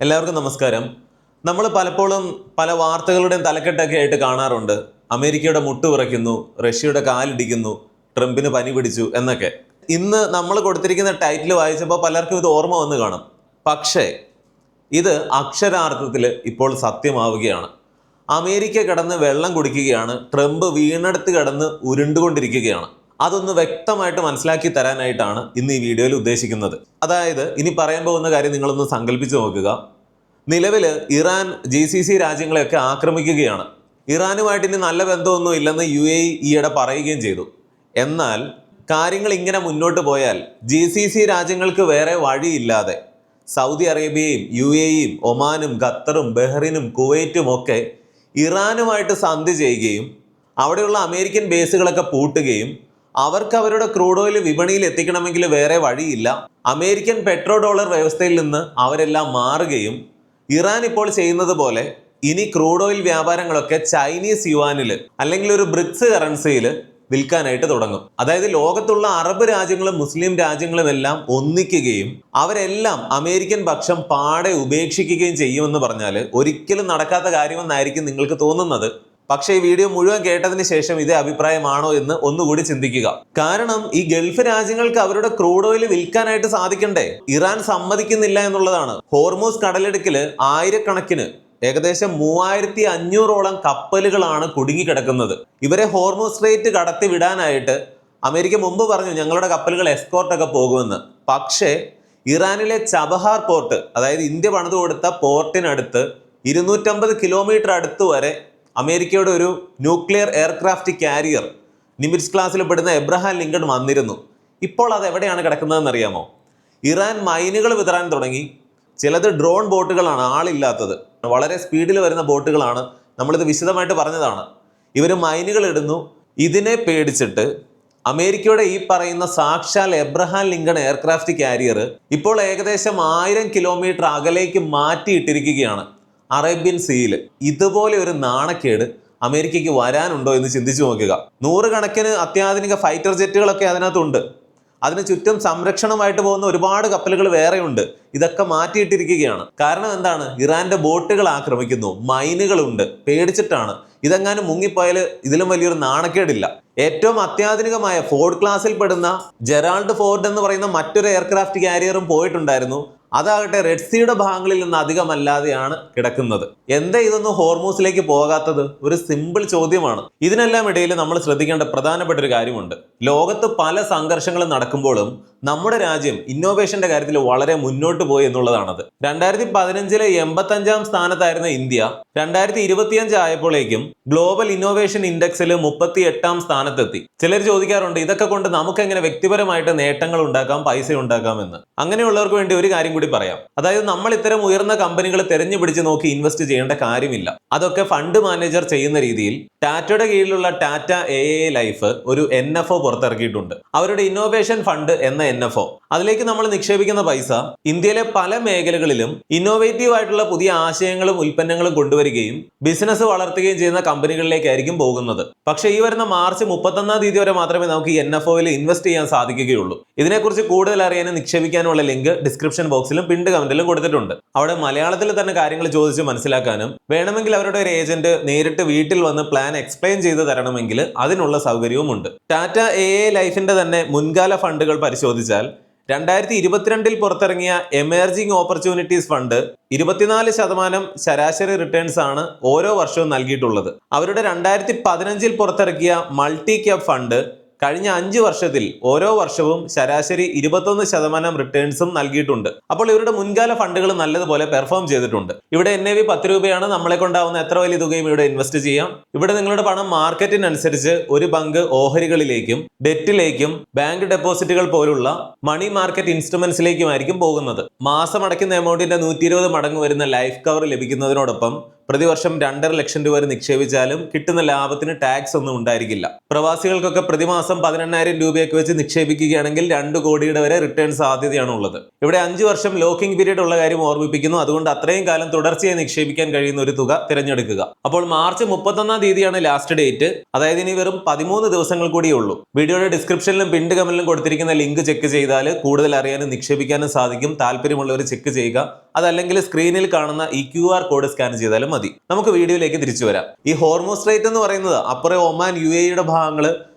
എല്ലാവർക്കും നമസ്കാരം. നമ്മൾ പലപ്പോഴും പല വാർത്തകളുടെയും തലക്കെട്ടൊക്കെ ആയിട്ട് കാണാറുണ്ട്. അമേരിക്കയുടെ മുട്ട് വിറയ്ക്കുന്നു, റഷ്യയുടെ കാലിടിക്കുന്നു, ട്രംപിന് പനി പിടിച്ചു എന്നൊക്കെ. ഇന്ന് നമ്മൾ കൊടുത്തിരിക്കുന്ന ടൈറ്റിൽ വായിച്ചപ്പോൾ പലർക്കും ഇത് ഓർമ്മ വന്ന് കാണും. പക്ഷേ ഇത് അക്ഷരാർത്ഥത്തിൽ ഇപ്പോൾ സത്യമാവുകയാണ്. അമേരിക്ക കിടന്ന് വെള്ളം കുടിക്കുകയാണ്, ട്രംപ് വീണെടുത്ത് കിടന്ന് ഉരുണ്ടുകൊണ്ടിരിക്കുകയാണ്. അതൊന്ന് വ്യക്തമായിട്ട് മനസ്സിലാക്കി തരാനായിട്ടാണ് ഇന്ന് ഈ വീഡിയോയിൽ ഉദ്ദേശിക്കുന്നത്. അതായത് ഇനി പറയാൻ പോകുന്ന കാര്യം നിങ്ങളൊന്ന് സങ്കല്പിച്ച് നോക്കുക. നിലവിൽ ഇറാൻ GCC രാജ്യങ്ങളെയൊക്കെ ആക്രമിക്കുകയാണ്. ഇറാനുമായിട്ട് ഇനി നല്ല ബന്ധമൊന്നും ഇല്ലെന്ന് UAE ഈയിടെ പറയുകയും ചെയ്തു. എന്നാൽ കാര്യങ്ങൾ ഇങ്ങനെ മുന്നോട്ട് പോയാൽ GCC രാജ്യങ്ങൾക്ക് വേറെ വഴിയില്ലാതെ സൗദി അറേബ്യയും UAEയും ഒമാനും ഖത്തറും ബഹ്റിനും കുവൈറ്റും ഒക്കെ ഇറാനുമായിട്ട് സന്ധി ചെയ്യുകയും അവിടെയുള്ള അമേരിക്കൻ ബേസുകളൊക്കെ പൂട്ടുകയും അവർക്ക് അവരുടെ ക്രൂഡ് ഓയിൽ വിപണിയിൽ എത്തിക്കണമെങ്കിൽ വേറെ വഴിയില്ല, അമേരിക്കൻ പെട്രോ ഡോളർ വ്യവസ്ഥയിൽ നിന്ന് അവരെല്ലാം മാറുകയും ഇറാൻ ഇപ്പോൾ ചെയ്യുന്നത് പോലെ ഇനി ക്രൂഡ് ഓയിൽ വ്യാപാരങ്ങളൊക്കെ ചൈനീസ് യുവാനിൽ അല്ലെങ്കിൽ ഒരു ബ്രിക്സ് കറൻസിയിൽ വിൽക്കാനായിട്ട് തുടങ്ങും. അതായത് ലോകത്തുള്ള അറബ് രാജ്യങ്ങളും മുസ്ലിം രാജ്യങ്ങളും എല്ലാം ഒന്നിക്കുകയും അവരെല്ലാം അമേരിക്കൻ പക്ഷം പാടെ ഉപേക്ഷിക്കുകയും ചെയ്യുമെന്ന് പറഞ്ഞാൽ ഒരിക്കലും നടക്കാത്ത കാര്യമെന്നായിരിക്കും നിങ്ങൾക്ക് തോന്നുന്നത്. പക്ഷേ ഈ വീഡിയോ മുഴുവൻ കേട്ടതിന് ശേഷം ഇതേ അഭിപ്രായമാണോ എന്ന് ഒന്നുകൂടി ചിന്തിക്കുക. കാരണം ഈ ഗൾഫ് രാജ്യങ്ങൾക്ക് അവരുടെ ക്രൂഡ് ഓയിൽ വിൽക്കാനായിട്ട് സാധിക്കണ്ടേ? ഇറാൻ സമ്മതിക്കുന്നില്ല എന്നുള്ളതാണ്. ഹോർമൂസ് കടലിടുക്കില് ആയിരക്കണക്കിന് ഏകദേശം 3500ഓളം കപ്പലുകളാണ് കുടുങ്ങിക്കിടക്കുന്നത്. ഇവരെ ഹോർമൂസ് സ്ട്രെയിറ്റ് കടത്തി വിടാനായിട്ട് അമേരിക്ക മുമ്പ് പറഞ്ഞു ഞങ്ങളുടെ കപ്പലുകൾ എസ്കോർട്ടൊക്കെ പോകുമെന്ന്. പക്ഷേ ഇറാനിലെ ചബഹാർ പോർട്ട്, അതായത് ഇന്ത്യ പണിത് കൊടുത്ത പോർട്ടിനടുത്ത് 250 കിലോമീറ്റർ അടുത്ത് വരെ അമേരിക്കയുടെ ഒരു ന്യൂക്ലിയർ എയർക്രാഫ്റ്റ് കാരിയർ നിമിറ്റ്സ് ക്ലാസ്സിൽ പെടുന്ന എബ്രഹാം ലിങ്കൺ വന്നിരുന്നു. ഇപ്പോൾ അത് എവിടെയാണ് കിടക്കുന്നതെന്ന് അറിയാമോ? ഇറാൻ മൈനുകൾ വിതറാൻ തുടങ്ങി. ചിലത് ഡ്രോൺ ബോട്ടുകളാണ്, ആളില്ലാത്തത്, വളരെ സ്പീഡിൽ വരുന്ന ബോട്ടുകളാണ്. നമ്മളിത് വിശദമായിട്ട് പറഞ്ഞതാണ്. ഇവർ മൈനുകൾ ഇടുന്നു. ഇതിനെ പേടിച്ചിട്ട് അമേരിക്കയുടെ ഈ പറയുന്ന സാക്ഷാൽ എബ്രഹാം ലിങ്കൺ എയർക്രാഫ്റ്റ് കാരിയർ ഇപ്പോൾ ഏകദേശം 1000 കിലോമീറ്റർ അകലേക്ക് മാറ്റിയിട്ടിരിക്കുകയാണ് അറേബ്യൻ സീയിൽ. ഇതുപോലെ ഒരു നാണക്കേട് അമേരിക്കയ്ക്ക് വരാനുണ്ടോ എന്ന് ചിന്തിച്ചു നോക്കുക. 100 കണക്കിന് അത്യാധുനിക ഫൈറ്റർ ജെറ്റുകളൊക്കെ അതിനകത്തുണ്ട്. അതിന് ചുറ്റും സംരക്ഷണമായിട്ട് പോകുന്ന ഒരുപാട് കപ്പലുകൾ വേറെയുണ്ട്. ഇതൊക്കെ മാറ്റിയിട്ടിരിക്കുകയാണ്. കാരണം എന്താണ്? ഇറാന്റെ ബോട്ടുകൾ ആക്രമിക്കുന്നു, മൈനുകളുണ്ട്, പേടിച്ചിട്ടാണ്. ഇതെങ്ങാനും മുങ്ങിപ്പോയാൽ ഇതിലും വലിയൊരു നാണക്കേടില്ല. ഏറ്റവും അത്യാധുനികമായ ഫോർഡ് ക്ലാസ്സിൽ പെടുന്ന ജെറാൾഡ് ഫോർഡ് എന്ന് പറയുന്ന മറ്റൊരു എയർക്രാഫ്റ്റ് കാരിയറും പോയിട്ടുണ്ടായിരുന്നു. അതാകട്ടെ റെഡ് സീയുടെ ഭാഗങ്ങളിൽ നിന്ന് അധികമല്ലാതെയാണ് കിടക്കുന്നത്. എന്താ ഇതൊന്നും ഹോർമൂസിലേക്ക് പോകാത്തത്? ഒരു സിമ്പിൾ ചോദ്യമാണ്. ഇതിനെല്ലാം ഇടയിൽ നമ്മൾ ശ്രദ്ധിക്കേണ്ട പ്രധാനപ്പെട്ട ഒരു കാര്യമുണ്ട്. ലോകത്ത് പല സംഘർഷങ്ങളും നടക്കുമ്പോഴും നമ്മുടെ രാജ്യം ഇന്നോവേഷന്റെ കാര്യത്തിൽ വളരെ മുന്നോട്ട് പോയി എന്നുള്ളതാണത്. 2015 85-ാം സ്ഥാനത്തായിരുന്ന ഇന്ത്യ 2025 ആയപ്പോഴേക്കും ഗ്ലോബൽ ഇന്നോവേഷൻ ഇൻഡെക്സിൽ 38-ാം സ്ഥാനത്തെത്തി. ചിലർ ചോദിക്കാറുണ്ട് ഇതൊക്കെ കൊണ്ട് നമുക്ക് എങ്ങനെ വ്യക്തിപരമായിട്ട് നേട്ടങ്ങൾ ഉണ്ടാക്കാം, പൈസ ഉണ്ടാക്കാം എന്ന്. അങ്ങനെയുള്ളവർക്ക് വേണ്ടി ഒരു കാര്യം കൂടി പറയാം. അതായത് നമ്മൾ ഇത്തരം ഉയർന്ന കമ്പനികൾ തെരഞ്ഞു പിടിച്ച് നോക്കി ഇൻവെസ്റ്റ് ചെയ്യേണ്ട കാര്യമില്ല. അതൊക്കെ ഫണ്ട് മാനേജർ ചെയ്യുന്ന രീതിയിൽ ടാറ്റയുടെ കീഴിലുള്ള ടാറ്റ AAA ലൈഫ് ഒരു NFO പുറത്തിറക്കിയിട്ടുണ്ട്. അവരുടെ ഇന്നോവേഷൻ ഫണ്ട് എന്ന NFO. അതിലേക്ക് നമ്മൾ നിക്ഷേപിക്കുന്ന പൈസ ഇന്ത്യയിലെ പല മേഖലകളിലും ഇന്നോവേറ്റീവ് ആയിട്ടുള്ള പുതിയ ആശയങ്ങളും ഉൽപ്പന്നങ്ങളും കൊണ്ടുവരികയും ബിസിനസ് വളർത്തുകയും ചെയ്യുന്ന കമ്പനികളിലേക്കായിരിക്കും പോകുന്നത്. പക്ഷേ ഈ വരുന്ന മാർച്ച് 31-ാം തീയതി വരെ മാത്രമേ നമുക്ക് ഈ NFOയിൽ ഇൻവെസ്റ്റ് ചെയ്യാൻ സാധിക്കുകയുള്ളൂ. ഇതിനെക്കുറിച്ച് കൂടുതൽ അറിയാനും നിക്ഷേപിക്കാനുള്ള ലിങ്ക് ഡിസ്ക്രിപ്ഷൻ ബോക്സിലും പിൻഡ് കമന്റിലും കൊടുത്തിട്ടുണ്ട്. അവിടെ മലയാളത്തിൽ തന്നെ കാര്യങ്ങൾ ചോദിച്ച് മനസ്സിലാക്കാനും വേണമെങ്കിൽ അവരുടെ ഒരു ഏജന്റ് നേരിട്ട് വീട്ടിൽ വന്ന് പ്ലാൻ എക്സ്പ്ലെയിൻ ചെയ്ത് തരണമെങ്കിൽ അതിനുള്ള സൗകര്യവുമുണ്ട്. ടാറ്റ AAA ലൈഫിന്റെ തന്നെ മുൻകാല ഫണ്ടുകൾ പരിശോധിച്ചാൽ 2022 പുറത്തിറങ്ങിയ എമേർജിംഗ് ഓപ്പർച്യൂണിറ്റീസ് ഫണ്ട് 24% ശരാശരി റിട്ടേൺസ് ആണ് ഓരോ വർഷവും നൽകിയിട്ടുള്ളത്. അവരുടെ 2015 പുറത്തിറക്കിയ മൾട്ടി ക്യാപ് ഫണ്ട് കഴിഞ്ഞ 5 വർഷത്തിൽ ഓരോ വർഷവും ശരാശരി 21% റിട്ടേൺസും നൽകിയിട്ടുണ്ട്. അപ്പോൾ ഇവരുടെ മുൻകാല ഫണ്ടുകൾ നല്ലതുപോലെ പെർഫോം ചെയ്തിട്ടുണ്ട്. ഇവിടെ NAV 10 രൂപയാണ്. നമ്മളെ കൊണ്ടാവുന്ന എത്ര വലിയ തുകയും ഇവിടെ ഇൻവെസ്റ്റ് ചെയ്യാം. ഇവിടെ നിങ്ങളുടെ പണം മാർക്കറ്റിനനുസരിച്ച് ഒരു പങ്ക് ഓഹരികളിലേക്കും ഡെറ്റിലേക്കും ബാങ്ക് ഡെപ്പോസിറ്റുകൾ പോലുള്ള മണി മാർക്കറ്റ് ഇൻസ്ട്രുമെന്റ്സിലേക്കുമായിരിക്കും പോകുന്നത്. മാസം അടയ്ക്കുന്ന എമൗണ്ടിന്റെ 120 മടങ്ങ് വരുന്ന ലൈഫ് കവർ ലഭിക്കുന്നതിനോടൊപ്പം പ്രതിവർഷം 2.5 ലക്ഷം രൂപ വരെ നിക്ഷേപിച്ചാലും കിട്ടുന്ന ലാഭത്തിന് ടാക്സ് ഒന്നും ഉണ്ടായിരിക്കില്ല. പ്രവാസികൾക്കൊക്കെ പ്രതിമാസം 18,000 രൂപയൊക്കെ വെച്ച് നിക്ഷേപിക്കുകയാണെങ്കിൽ 2 കോടിയുടെ വരെ റിട്ടേൺ സാധ്യതയാണ് ഉള്ളത്. ഇവിടെ 5 വർഷം ലോക്കിംഗ് പീരീഡ് ഉള്ള കാര്യം ഓർമ്മിപ്പിക്കുന്നു. അതുകൊണ്ട് അത്രയും കാലം തുടർച്ചയായി നിക്ഷേപിക്കാൻ കഴിയുന്ന ഒരു തുക തിരഞ്ഞെടുക്കുക. അപ്പോൾ മാർച്ച് 31-ാം തീയതിയാണ് ലാസ്റ്റ് ഡേറ്റ്. അതായത് ഇനി വെറും 13 ദിവസങ്ങൾ കൂടിയേ ഉള്ളൂ. വീഡിയോയുടെ ഡിസ്ക്രിപ്ഷനിലും പിൻഡ് കമന്റിലും കൊടുത്തിരിക്കുന്ന ലിങ്ക് ചെക്ക് ചെയ്താൽ കൂടുതൽ അറിയാനും നിക്ഷേപിക്കാനും സാധിക്കും. താല്പര്യമുള്ളവർ ചെക്ക് ചെയ്യുക. അതല്ലെങ്കിൽ സ്ക്രീനിൽ കാണുന്ന ഈ QR കോഡ് സ്കാൻ ചെയ്താലും മതി. നമുക്ക് വീഡിയോയിലേക്ക് തിരിച്ചു വരാം. ഈ ഹോർമൂസ് സ്ട്രെയിറ്റ് എന്ന് പറയുന്നത് അപ്പുറം ഒമാൻ UAE ഭാഗങ്ങള്,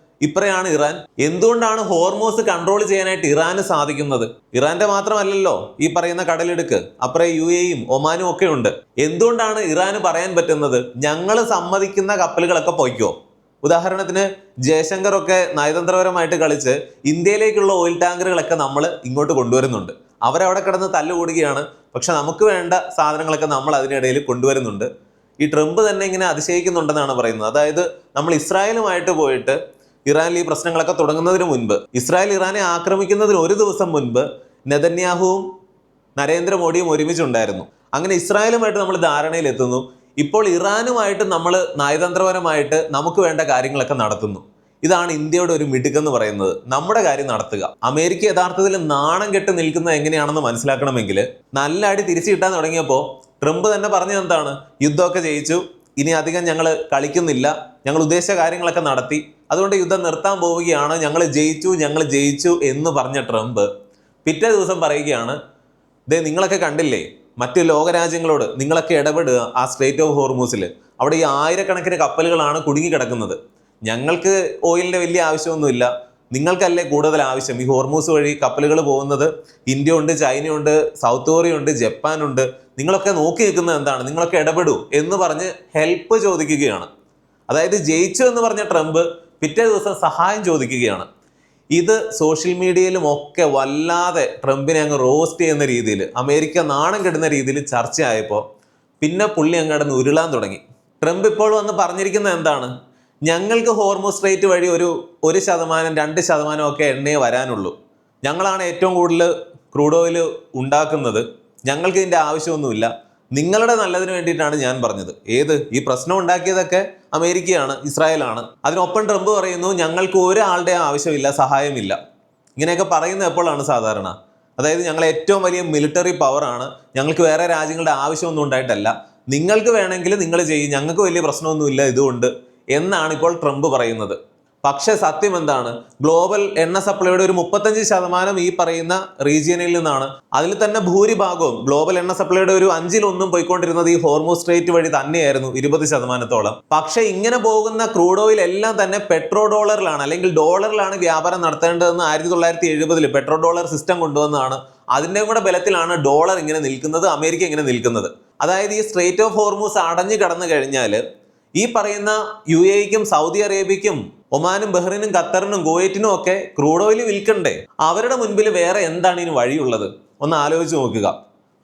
ഇപ്പറയാണ് ഇറാൻ. എന്തുകൊണ്ടാണ് ഹോർമൂസ് കൺട്രോൾ ചെയ്യാനായിട്ട് ഇറാന് സാധിക്കുന്നത്? ഇറാന്റെ മാത്രമല്ലല്ലോ ഈ പറയുന്ന കടലിടുക്ക്, അപ്പുറം UAE-യും ഒമാനും ഒക്കെ ഉണ്ട്. എന്തുകൊണ്ടാണ് ഇറാന് പറയാൻ പറ്റുന്നത് ഞങ്ങൾ സമ്മതിക്കുന്ന കപ്പലുകളൊക്കെ പൊയ്ക്കോ? ഉദാഹരണത്തിന് ജയശങ്കർ ഒക്കെ നയതന്ത്രപരമായിട്ട് കളിച്ച് ഇന്ത്യയിലേക്കുള്ള ഓയിൽ ടാങ്കറുകളൊക്കെ നമ്മൾ ഇങ്ങോട്ട് കൊണ്ടുവരുന്നുണ്ട്. അവരവിടെ കിടന്ന് തല്ലുകൂടുകയാണ്. പക്ഷെ നമുക്ക് വേണ്ട സാധനങ്ങളൊക്കെ നമ്മൾ അതിനിടയിൽ കൊണ്ടുവരുന്നുണ്ട്. ഈ ട്രംപ് തന്നെ ഇങ്ങനെ അതിശയിക്കുന്നുണ്ടെന്നാണ് പറയുന്നത്. അതായത് നമ്മൾ ഇസ്രായേലുമായിട്ട് പോയിട്ട് ഇറാനിൽ ഈ പ്രശ്നങ്ങളൊക്കെ തുടങ്ങുന്നതിന് മുൻപ്, ഇസ്രായേൽ ഇറാനെ ആക്രമിക്കുന്നതിന് ഒരു ദിവസം മുൻപ് നെതന്യാഹുവും നരേന്ദ്രമോദിയും ഒരുമിച്ചുണ്ടായിരുന്നു. അങ്ങനെ ഇസ്രായേലുമായിട്ട് നമ്മൾ ധാരണയിലെത്തുന്നു. ഇപ്പോൾ ഇറാനുമായിട്ട് നമ്മൾ നയതന്ത്രപരമായിട്ട് നമുക്ക് വേണ്ട കാര്യങ്ങളൊക്കെ നടത്തുന്നു. ഇതാണ് ഇന്ത്യയുടെ ഒരു മിടുക്കെന്ന് പറയുന്നത്, നമ്മുടെ കാര്യം നടത്തുക. അമേരിക്ക യഥാർത്ഥത്തിൽ നാണം കെട്ട് നിൽക്കുന്നത് എങ്ങനെയാണെന്ന് മനസ്സിലാക്കണമെങ്കിൽ നല്ല അടി തിരിച്ചു കിട്ടാൻ തുടങ്ങിയപ്പോൾ ട്രംപ് തന്നെ പറഞ്ഞത് എന്താണ്? യുദ്ധമൊക്കെ ജയിച്ചു, ഇനി അധികം ഞങ്ങൾ കളിക്കുന്നില്ല, ഞങ്ങൾ ഉദ്ദേശിച്ച കാര്യങ്ങളൊക്കെ നടത്തി, അതുകൊണ്ട് യുദ്ധം നിർത്താൻ പോവുകയാണ്, ഞങ്ങൾ ജയിച്ചു എന്ന് പറഞ്ഞ ട്രംപ് പിറ്റേ ദിവസം പറയുകയാണ്, ദേ നിങ്ങളൊക്കെ കണ്ടില്ലേ മറ്റു ലോകരാജ്യങ്ങളോട് നിങ്ങളൊക്കെ ഇടപെടുക ആ സ്ട്രെയിറ്റ് ഓഫ് ഹോർമൂസിൽ, അവിടെ ഈ ആയിരക്കണക്കിന് കപ്പലുകളാണ് കുടുങ്ങി കിടക്കുന്നത്, ഞങ്ങൾക്ക് ഓയിലിൻ്റെ വലിയ ആവശ്യമൊന്നുമില്ല, നിങ്ങൾക്കല്ലേ കൂടുതൽ ആവശ്യം. ഈ ഹോർമൂസ് വഴി കപ്പലുകൾ പോകുന്നത് ഇന്ത്യ ഉണ്ട്, ചൈനയുണ്ട്, സൗത്ത് കൊറിയ ഉണ്ട്, ജപ്പാനുണ്ട്, നിങ്ങളൊക്കെ നോക്കി നിൽക്കുന്നത് എന്താണ്? നിങ്ങളൊക്കെ ഇടപെടൂ എന്ന് പറഞ്ഞ് ഹെൽപ്പ് ചോദിക്കുകയാണ്. അതായത് ജയിച്ചു എന്ന് പറഞ്ഞ ട്രംപ് പിറ്റേ ദിവസം സഹായം ചോദിക്കുകയാണ്. ഇത് സോഷ്യൽ മീഡിയയിലും ഒക്കെ വല്ലാതെ ട്രംപിനെ അങ്ങ് റോസ്റ്റ് ചെയ്യുന്ന രീതിയിൽ, അമേരിക്ക നാണം കെടുന്ന രീതിയിൽ ചർച്ചയായപ്പോൾ പിന്നെ പുള്ളി അങ്ങടന്ന് ഉരുളാൻ തുടങ്ങി. ട്രംപ് ഇപ്പോൾ വന്ന് പറഞ്ഞിരിക്കുന്നത് എന്താണ്? ഞങ്ങൾക്ക് ഹോർമൂസ് സ്ട്രെയിറ്റ് വഴി ഒരു 1%, 2% ഒക്കെ എണ്ണയെ വരാനുള്ളൂ, ഞങ്ങളാണ് ഏറ്റവും കൂടുതൽ ക്രൂഡ് ഓയിൽ ഉണ്ടാക്കുന്നത്, ഞങ്ങൾക്ക് ഇതിൻ്റെ ആവശ്യമൊന്നുമില്ല, നിങ്ങളുടെ നല്ലതിന് വേണ്ടിയിട്ടാണ് ഞാൻ പറഞ്ഞത്. ഏത് ഈ പ്രശ്നം ഉണ്ടാക്കിയതൊക്കെ അമേരിക്കയാണ്, ഇസ്രായേലാണ്. അതിനൊപ്പം ട്രംപ് പറയുന്നു ഞങ്ങൾക്ക് ഒരാളുടെ ആവശ്യമില്ല, സഹായമില്ല. ഇങ്ങനെയൊക്കെ പറയുന്നത് എപ്പോഴാണ് സാധാരണ? അതായത് ഞങ്ങൾ ഏറ്റവും വലിയ മിലിറ്ററി പവറാണ്, ഞങ്ങൾക്ക് വേറെ രാജ്യങ്ങളുടെ ആവശ്യമൊന്നും ഉണ്ടായിട്ടല്ല, നിങ്ങൾക്ക് വേണമെങ്കിൽ നിങ്ങൾ ചെയ്യും, ഞങ്ങൾക്ക് വലിയ പ്രശ്നമൊന്നുമില്ല ഇതുകൊണ്ട് എന്നാണ് ഇപ്പോൾ ട്രംപ് പറയുന്നത്. പക്ഷെ സത്യം എന്താണ്? ഗ്ലോബൽ എണ്ണ സപ്ലൈയുടെ ഒരു 35% ഈ പറയുന്ന റീജിയനിൽ നിന്നാണ്. അതിൽ തന്നെ ഭൂരിഭാഗവും ഗ്ലോബൽ എണ്ണ സപ്ലൈയുടെ ഒരു 1/5 പോയിക്കൊണ്ടിരുന്നത് ഈ ഹോർമൂസ് സ്ട്രെയിറ്റ് വഴി തന്നെയായിരുന്നു, 20%. പക്ഷെ ഇങ്ങനെ പോകുന്ന ക്രൂഡ് ഓയിൽ എല്ലാം തന്നെ പെട്രോ ഡോളറിലാണ് അല്ലെങ്കിൽ ഡോളറിലാണ് വ്യാപാരം നടത്തേണ്ടതെന്ന് 1970 പെട്രോ ഡോളർ സിസ്റ്റം കൊണ്ടുവന്നതാണ്. അതിൻ്റെ കൂടെ ബലത്തിലാണ് ഡോളർ ഇങ്ങനെ നിൽക്കുന്നത്, അമേരിക്ക ഇങ്ങനെ നിൽക്കുന്നത്. അതായത് ഈ സ്ട്രെയിറ്റ് ഓഫ് ഹോർമൂസ് അടഞ്ഞു കടന്നു കഴിഞ്ഞാൽ ഈ പറയുന്ന UAE-ക്കും സൗദി അറേബ്യയ്ക്കും ഒമാനും ബഹ്റിനും ഖത്തറിനും കുവൈറ്റിനും ഒക്കെ ക്രൂഡ് ഓയിൽ വിൽക്കണ്ടേ? അവരുടെ മുൻപിൽ വേറെ എന്താണ് ഇതിന് വഴിയുള്ളത്? ഒന്ന് ആലോചിച്ച് നോക്കുക.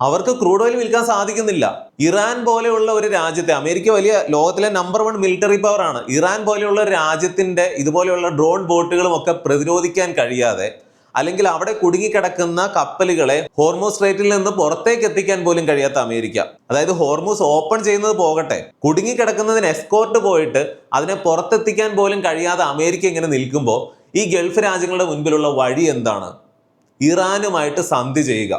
അവർക്ക് ക്രൂഡ് ഓയിൽ വിൽക്കാൻ സാധിക്കുന്നില്ല. ഇറാൻ പോലെയുള്ള ഒരു രാജ്യത്തെ, അമേരിക്ക വലിയ ലോകത്തിലെ നമ്പർ 1 മിലിറ്ററി പവർ ആണ്, ഇറാൻ പോലെയുള്ള ഒരു രാജ്യത്തിന്റെ ഇതുപോലെയുള്ള ഡ്രോൺ ബോട്ടുകളും ഒക്കെ പ്രതിരോധിക്കാൻ കഴിയാതെ, അല്ലെങ്കിൽ അവിടെ കുടുങ്ങിക്കിടക്കുന്ന കപ്പലുകളെ ഹോർമൂസ് സ്ട്രെയിറ്റിൽ നിന്ന് പുറത്തേക്ക് എത്തിക്കാൻ പോലും കഴിയാത്ത അമേരിക്ക, അതായത് ഹോർമൂസ് ഓപ്പൺ ചെയ്യുന്നത് പോകട്ടെ, കുടുങ്ങിക്കിടക്കുന്നതിന് എസ്കോർട്ട് പോയിട്ട് അതിനെ പുറത്തെത്തിക്കാൻ പോലും കഴിയാതെ അമേരിക്ക ഇങ്ങനെ നിൽക്കുമ്പോൾ ഈ ഗൾഫ് രാജ്യങ്ങളുടെ മുൻപിലുള്ള വഴി എന്താണ്? ഇറാനുമായിട്ട് സന്ധി ചെയ്യുക.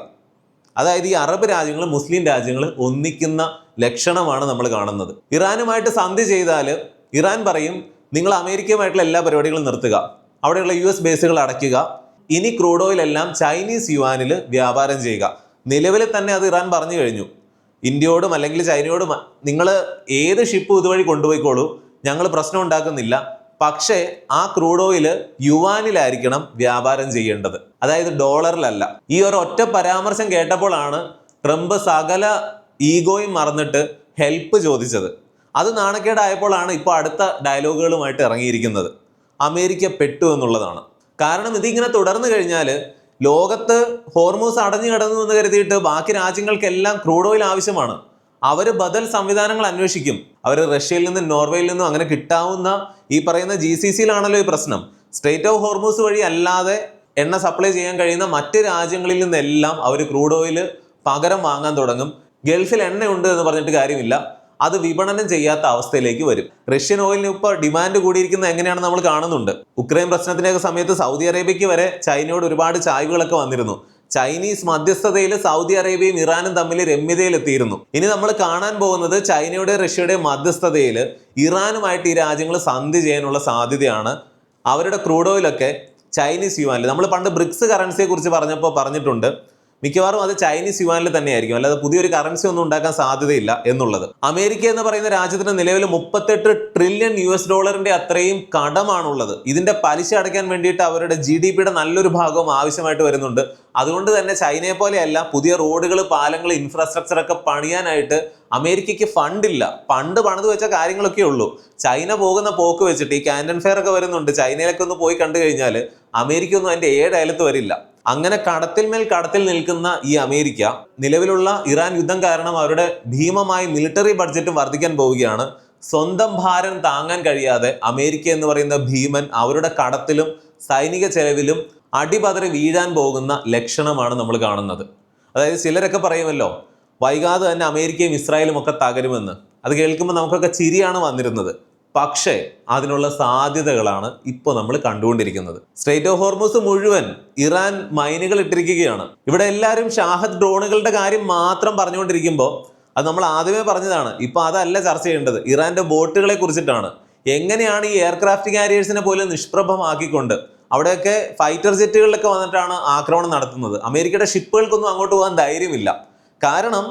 അതായത് ഈ അറബ് രാജ്യങ്ങൾ, മുസ്ലിം രാജ്യങ്ങൾ ഒന്നിക്കുന്ന ലക്ഷണമാണ് നമ്മൾ കാണുന്നത്. ഇറാനുമായിട്ട് സന്ധി ചെയ്താൽ ഇറാൻ പറയും നിങ്ങൾ അമേരിക്കയുമായിട്ടുള്ള എല്ലാ പരിപാടികളും നിർത്തുക, അവിടെയുള്ള US ബേസുകൾ അടയ്ക്കുക, ഇനി ക്രൂഡ് ഓയിൽ എല്ലാം ചൈനീസ് യുവാനിൽ വ്യാപാരം ചെയ്യുക. നിലവിൽ തന്നെ അത് ഇറാൻ പറഞ്ഞു കഴിഞ്ഞു. ഇന്ത്യയോടും അല്ലെങ്കിൽ ചൈനയോടും നിങ്ങൾ ഏത് ഷിപ്പും ഇതുവഴി കൊണ്ടുപോയിക്കോളൂ, ഞങ്ങൾ പ്രശ്നം ഉണ്ടാക്കുന്നില്ല, പക്ഷേ ആ ക്രൂഡ് ഓയിൽ യുവാനിലായിരിക്കണം വ്യാപാരം ചെയ്യേണ്ടത്, അതായത് ഡോളറിലല്ല. ഈ ഒരു ഒറ്റ പരാമർശം കേട്ടപ്പോഴാണ് ട്രംപ് സകല ഈഗോയും മറന്നിട്ട് ഹെൽപ്പ് ചോദിച്ചത്. അത് നാണക്കേടായപ്പോഴാണ് ഇപ്പോൾ അടുത്ത ഡയലോഗുകളുമായിട്ട് ഇറങ്ങിയിരിക്കുന്നത്. അമേരിക്ക പെട്ടു എന്നുള്ളതാണ്. കാരണം ഇതിങ്ങനെ തുടർന്നു കഴിഞ്ഞാൽ ലോകത്ത് ഹോർമൂസ് അടഞ്ഞു കിടന്നു എന്ന് കരുതിയിട്ട് ബാക്കി രാജ്യങ്ങൾക്കെല്ലാം ക്രൂഡ് ഓയിൽ ആവശ്യമാണ്. അവർ ബദൽ സംവിധാനങ്ങൾ അന്വേഷിക്കും. അവർ റഷ്യയിൽ നിന്നും നോർവേയിൽ നിന്നും അങ്ങനെ കിട്ടാവുന്ന ഈ പറയുന്ന GCC-യിലാണല്ലോ ഈ പ്രശ്നം. സ്ട്രെയിറ്റ് ഓഫ് ഹോർമൂസ് വഴി അല്ലാതെ എണ്ണ സപ്ലൈ ചെയ്യാൻ കഴിയുന്ന മറ്റ് രാജ്യങ്ങളിൽ നിന്നെല്ലാം അവർ ക്രൂഡ് ഓയിൽ പകരം വാങ്ങാൻ തുടങ്ങും. ഗൾഫിൽ എണ്ണയുണ്ട് എന്ന് പറഞ്ഞിട്ട് കാര്യമില്ല, അത് വിപണനം ചെയ്യാത്ത അവസ്ഥയിലേക്ക് വരും. റഷ്യൻ ഓയിലിന് ഇപ്പോൾ ഡിമാൻഡ് കൂടിയിരിക്കുന്നത് എങ്ങനെയാണ് നമ്മൾ കാണുന്നുണ്ട്. ഉക്രൈൻ പ്രശ്നത്തിൻ്റെയൊക്കെ സമയത്ത് സൗദി അറേബ്യയ്ക്ക് വരെ ചൈനയോട് ഒരുപാട് ചായ്വുകളൊക്കെ വന്നിരുന്നു. ചൈനീസ് മധ്യസ്ഥതയിൽ സൗദി അറേബ്യയും ഇറാനും തമ്മിൽ രമ്യതയിലെത്തിയിരുന്നു. ഇനി നമ്മൾ കാണാൻ പോകുന്നത് ചൈനയുടെ റഷ്യയുടെ മധ്യസ്ഥതയിൽ ഇറാനുമായിട്ട് ഈ രാജ്യങ്ങൾ സന്ധി ചെയ്യാനുള്ള സാധ്യതയാണ്. അവരുടെ ക്രൂഡ് ഓയിലൊക്കെ ചൈനീസ് യുവാനിൽ, നമ്മൾ പണ്ട് ബ്രിക്സ് കറൻസിയെ കുറിച്ച് പറഞ്ഞപ്പോൾ പറഞ്ഞിട്ടുണ്ട്, മിക്കവാറും അത് ചൈനീസ് യുവാനിൽ തന്നെയായിരിക്കും, അല്ലാതെ പുതിയൊരു കറൻസി ഒന്നും ഉണ്ടാക്കാൻ സാധ്യതയില്ല എന്നുള്ളത്. അമേരിക്ക എന്ന് പറയുന്ന രാജ്യത്തിന് നിലവിൽ 38 ട്രില്യൺ US ഡോളറിന്റെ അത്രയും കടമാണുള്ളത്. ഇതിന്റെ പലിശ അടയ്ക്കാൻ വേണ്ടിയിട്ട് അവരുടെ GDPയുടെ നല്ലൊരു ഭാഗവും ആവശ്യമായിട്ട് വരുന്നുണ്ട്. അതുകൊണ്ട് തന്നെ ചൈനയെ പോലെയല്ല, പുതിയ റോഡുകൾ, പാലങ്ങൾ, ഇൻഫ്രാസ്ട്രക്ചർ ഒക്കെ പണിയാനായിട്ട് അമേരിക്കയ്ക്ക് ഫണ്ടില്ല. പണ്ട് പണിത് വെച്ച കാര്യങ്ങളൊക്കെ ഉള്ളൂ. ചൈന പോകുന്ന പോക്ക് വെച്ചിട്ട് ഈ കാൻഡൻ ഫെയർ ഒക്കെ വരുന്നുണ്ട്, ചൈനയിലൊക്കെ ഒന്ന് പോയി കണ്ടു കഴിഞ്ഞാൽ അമേരിക്ക ഒന്നും അതിന്റെ അയലത്ത് വരില്ല. അങ്ങനെ കടത്തിൽ മേൽ കടത്തിൽ നിൽക്കുന്ന ഈ അമേരിക്ക നിലവിലുള്ള ഇറാൻ യുദ്ധം കാരണം അവരുടെ ഭീമമായ മിലിറ്ററി ബഡ്ജറ്റും വർദ്ധിക്കാൻ പോവുകയാണ്. സ്വന്തം ഭാരം താങ്ങാൻ കഴിയാതെ അമേരിക്ക എന്ന് പറയുന്ന ഭീമൻ അവരുടെ കടത്തിലും സൈനിക ചെലവിലും അടിപതറി വീഴാൻ പോകുന്ന ലക്ഷണമാണ് നമ്മൾ കാണുന്നത്. അതായത് ചിലരൊക്കെ പറയുമല്ലോ, വൈകാതെ തന്നെ അമേരിക്കയും ഇസ്രായേലും ഒക്കെ തകരുമെന്ന്. അത് കേൾക്കുമ്പോൾ നമുക്കൊക്കെ ചിരിയാണ് വന്നിരുന്നത്. പക്ഷേ അതിനുള്ള സാധ്യതകളാണ് ഇപ്പോൾ നമ്മൾ കണ്ടുകൊണ്ടിരിക്കുന്നത്. സ്ട്രെയിറ്റ് ഓഫ് ഹോർമൂസ് മുഴുവൻ ഇറാൻ മൈനുകൾ ഇട്ടിരിക്കുകയാണ്. ഇവിടെ എല്ലാവരും ഷാഹദ് ഡ്രോണുകളുടെ കാര്യം മാത്രം പറഞ്ഞുകൊണ്ടിരിക്കുമ്പോൾ അത് നമ്മൾ ആദ്യമേ പറഞ്ഞതാണ്. ഇപ്പൊ അതല്ല ചർച്ച ചെയ്യേണ്ടത്, ഇറാന്റെ ബോട്ടുകളെ കുറിച്ചിട്ടാണ്. എങ്ങനെയാണ് ഈ എയർക്രാഫ്റ്റ് കാരിയേഴ്സിനെ പോലും നിഷ്പ്രഭമാക്കിക്കൊണ്ട് അവിടെയൊക്കെ ഫൈറ്റർ ജെറ്റുകളിലൊക്കെ വന്നിട്ടാണ് ആക്രമണം നടത്തുന്നത്. അമേരിക്കയുടെ ഷിപ്പുകൾക്കൊന്നും അങ്ങോട്ട് പോകാൻ ധൈര്യമില്ല. കാരണം